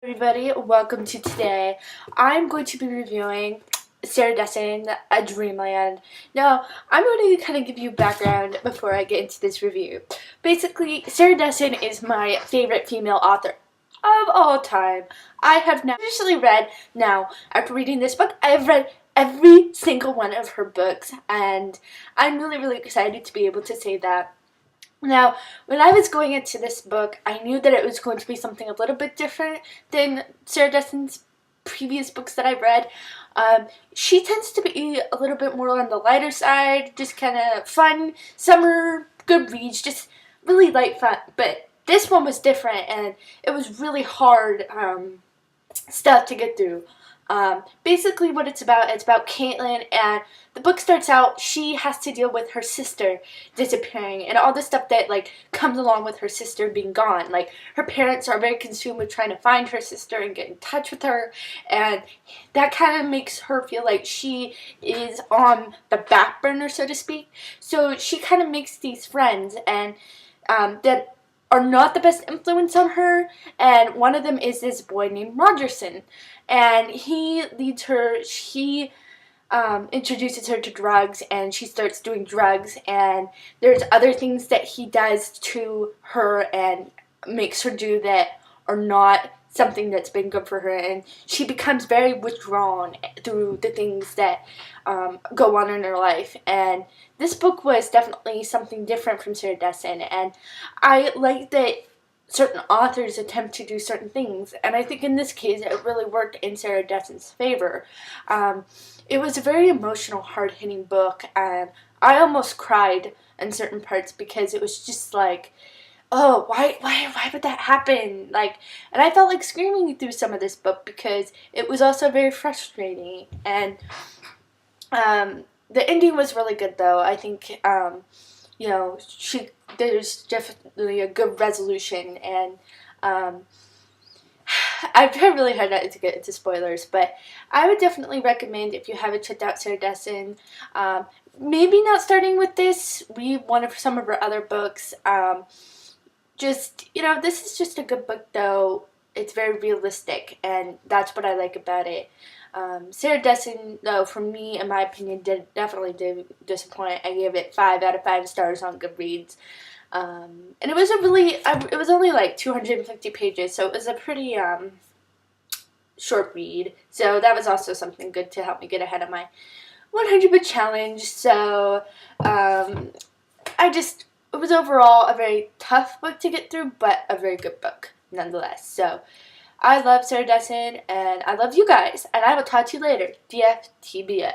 Everybody, welcome to today. I'm going to be reviewing Sarah Dessen, A Dreamland. Now, I'm going to kind of give you background before I get into this review. Basically, Sarah Dessen is my favorite female author of all time. I have now officially read, after reading this book, I have read every single one of her books, and I'm really excited to be able to say that. Now, when I was going into this book, I knew that it was going to be something a little bit different than Sarah Dessen's previous books that I've read. She tends to be a little bit more on the lighter side, just kind of fun, summer, good reads, just really light fun. But this one was different, and it was really hard stuff to get through. Basically what it's about Caitlin, and the book starts out, she has to deal with her sister disappearing and all the stuff that comes along with her sister being gone. Like, her parents are very consumed with trying to find her sister and get in touch with her, and that kind of makes her feel like she is on the back burner, so to speak. So she kind of makes these friends, and that are not the best influence on her, and one of them is this boy named Rogerson, and he leads her, introduces her to drugs, and she starts doing drugs, and there's other things that he does to her and makes her do that are not something that's been good for her, and she becomes very withdrawn through the things that go on in her life. And this book was definitely something different from Sarah Dessen, and I like that certain authors attempt to do certain things, and I think in this case it really worked in Sarah Dessen's favor. It was a very emotional, hard-hitting book, and I almost cried in certain parts because it was just like, oh, why would that happen? And I felt like screaming through some of this book because it was also very frustrating. And the ending was really good, though. I think, there's definitely a good resolution, and I've tried really hard not to get into spoilers, but I would definitely recommend, if you haven't checked out Sarah Dessen, maybe not starting with this. Read one of some of her other books. This is just a good book, though. It's very realistic, and that's what I like about it. Sarah Dessen, though, for me, in my opinion, definitely did disappoint. I gave it 5 out of 5 stars on Goodreads. And it was it was only like 250 pages, so it was a pretty short read. So that was also something good to help me get ahead of my 100 book challenge. So it was overall a very tough book to get through, but a very good book nonetheless. So I love Sarah Dessen, and I love you guys, and I will talk to you later. DFTBA.